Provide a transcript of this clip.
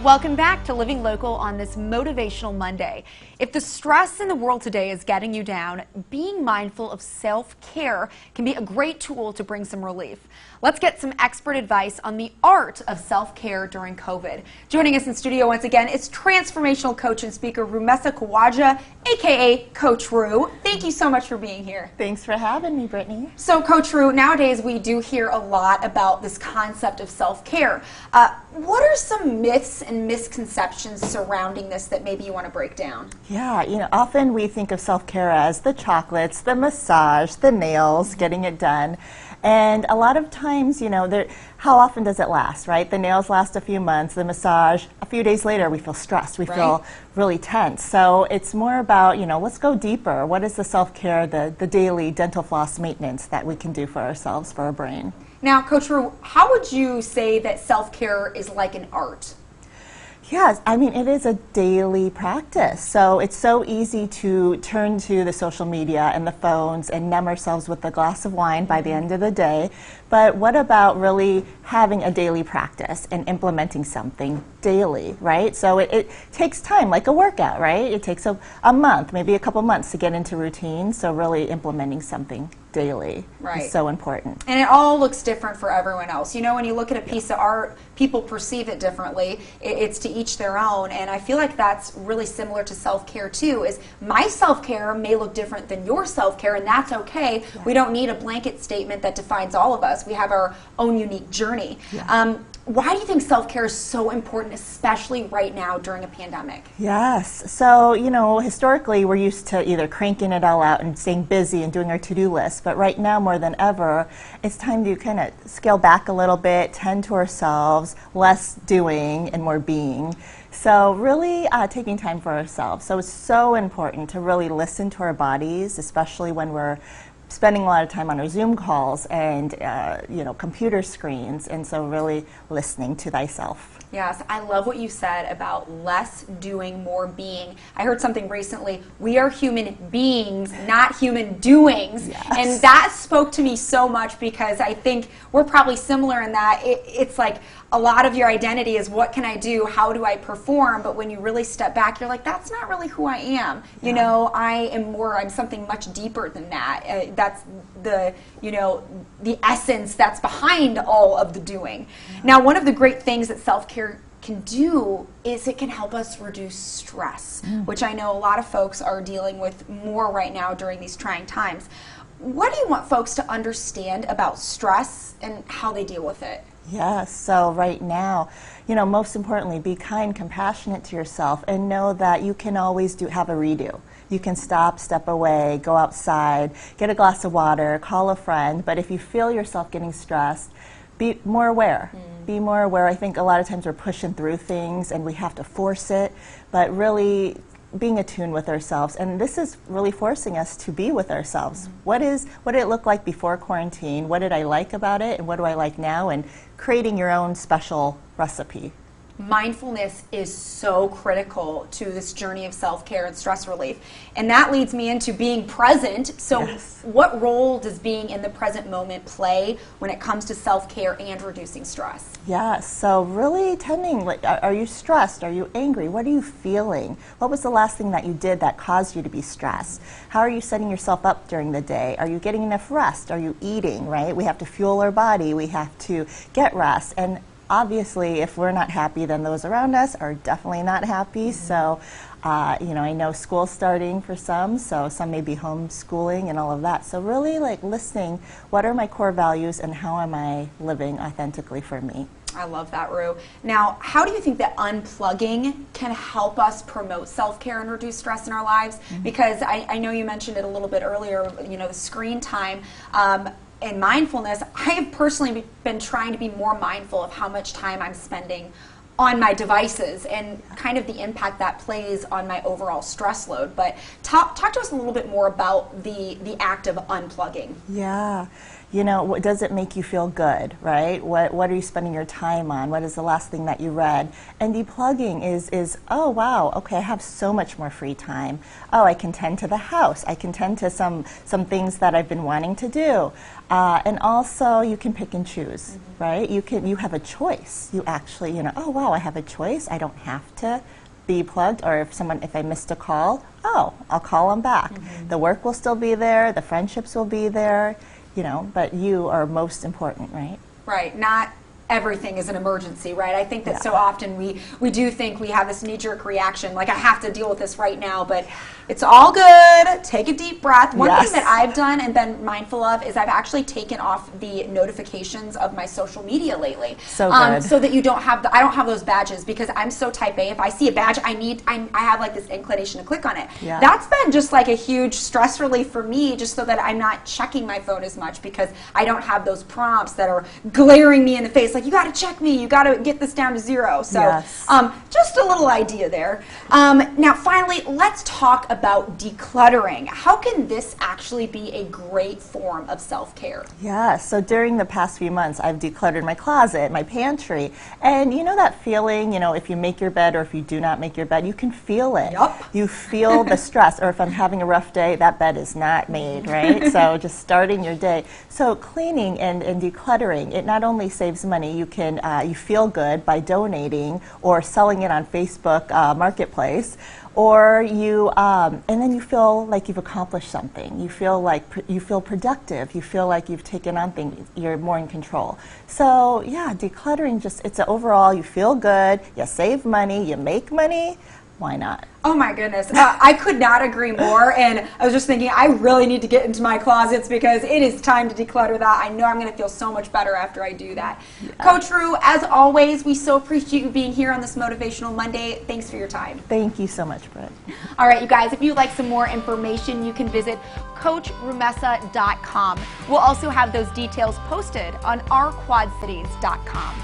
Welcome back to Living Local on this Motivational Monday. If the stress in the world today is getting you down, being mindful of self-care can be a great tool to bring some relief. Let's get some expert advice on the art of self-care during COVID. Joining us in studio once again is transformational coach and speaker Rumesa Kawaja, aka Coach Ru. Thank you so much for being here. Thanks for having me, Brittany. So Coach Ru, nowadays we do hear a lot about this concept of self-care. What are some myths and misconceptions surrounding this that maybe you want to break down? Yeah, often we think of self-care as the chocolates, the massage, the nails, getting it done. And a lot of times, how often does it last, right? The nails last a few months, the massage, a few days later we feel stressed, we feel really tense. So it's more about, let's go deeper. What is the self-care, the daily dental floss maintenance that we can do for ourselves, for our brain? Now, Coach Ru, how would you say that self-care is like an art? Yes, it is a daily practice. So it's so easy to turn to the social media and the phones and numb ourselves with a glass of wine by the end of the day. But what about really having a daily practice and implementing something daily, right? So it takes time, like a workout, right? It takes a month, maybe a couple months to get into routine. So really implementing something daily is so important. And it all looks different for everyone else. When you look at a piece of art, people perceive it differently. It's to each their own. And I feel like that's really similar to self-care too, is my self-care may look different than your self-care, and that's okay. Yeah. We don't need a blanket statement that defines all of us. We have our own unique journey. Yeah. Why do you think self-care is so important, especially right now during a pandemic? Yes. So, historically, we're used to either cranking it all out and staying busy and doing our to-do list. But right now, more than ever, it's time to kind of scale back a little bit, tend to ourselves, less doing and more being. So really taking time for ourselves. So it's so important to really listen to our bodies, especially when we're spending a lot of time on our Zoom calls and computer screens, and so really listening to thyself. Yes, I love what you said about less doing, more being. I heard something recently, we are human beings, not human doings. Yes. And that spoke to me so much because I think we're probably similar in that it's like a lot of your identity is what can I do, how do I perform, but when you really step back, you're like, that's not really who I am. Yeah. I'm something much deeper than that. That's the essence that's behind all of the doing. Yeah. Now, one of the great things that self-care can do is it can help us reduce stress, which I know a lot of folks are dealing with more right now during these trying times. What do you want folks to understand about stress and how they deal with it? Yes, so right now, most importantly, be kind, compassionate to yourself, and know that you can always have a redo. You can step away, go outside, get a glass of water, call a friend, but if you feel yourself getting stressed, be more aware. Be more aware. I think a lot of times we're pushing through things and we have to force it, but really being attuned with ourselves, and this is really forcing us to be with ourselves. What did it look like before quarantine? What did I like about it, and what do I like now? And creating your own special recipe. Mindfulness is so critical to this journey of self-care and stress relief. And that leads me into being present. So yes. What role does being in the present moment play when it comes to self-care and reducing stress? Yes, so really tending, are you stressed? Are you angry? What are you feeling? What was the last thing that you did that caused you to be stressed? How are you setting yourself up during the day? Are you getting enough rest? Are you eating, right? We have to fuel our body. We have to get rest. And obviously, if we're not happy, then those around us are definitely not happy. So, I know school's starting for some, so some may be homeschooling and all of that. So really listening, what are my core values and how am I living authentically for me? I love that, Ru. Now, how do you think that unplugging can help us promote self-care and reduce stress in our lives? Because I know you mentioned it a little bit earlier, the screen time. And mindfulness, I have personally been trying to be more mindful of how much time I'm spending on my devices and kind of the impact that plays on my overall stress load. But talk to us a little bit more about the act of unplugging. Yeah. You know, what does it make you feel good, right? What are you spending your time on? What is the last thing that you read? And declugging is oh wow, okay, I have so much more free time. Oh, I can tend to the house. I can tend to some things that I've been wanting to do. And also you can pick and choose, right? You have a choice. You actually, you know, oh wow, I have a choice. I don't have to be plugged, or if I missed a call, oh, I'll call them back. The work will still be there, the friendships will be there. You know, but you are most important, right? Right. Not everything is an emergency, right? I think that so often we do think we have this knee-jerk reaction, like I have to deal with this right now, but it's all good. Take a deep breath. One thing that I've done and been mindful of is I've actually taken off the notifications of my social media lately. So good. So that I don't have those badges, because I'm so type A. If I see a badge, I have like this inclination to click on it. Yeah. That's been just like a huge stress relief for me, just so that I'm not checking my phone as much, because I don't have those prompts that are glaring me in the face, like, you got to check me, you got to get this down to 0. So just a little idea there. Now finally, let's talk about decluttering. How can this actually be a great form of self-care? Yeah, so during the past few months, I've decluttered my closet, my pantry, and you know that feeling, you know, if you make your bed or if you do not make your bed, you can feel it. Yep. You feel the stress, or if I'm having a rough day, that bed is not made, right? So just starting your day. So cleaning and decluttering, it not only saves money, you feel good by donating or selling it on Facebook Marketplace, or and then you feel like you've accomplished something. You feel like you feel productive. You feel like you've taken on things. You're more in control. So yeah, decluttering it's overall, you feel good. You save money. You make money. Why not? Oh my goodness, I could not agree more. And I was just thinking, I really need to get into my closets, because it is time to declutter that. I know I'm going to feel so much better after I do that. Yeah. Coach Rue, as always, we so appreciate you being here on this Motivational Monday. Thanks for your time. Thank you so much, Britt. All right, you guys, if you'd like some more information, you can visit CoachRumessa.com. We'll also have those details posted on ourquadcities.com.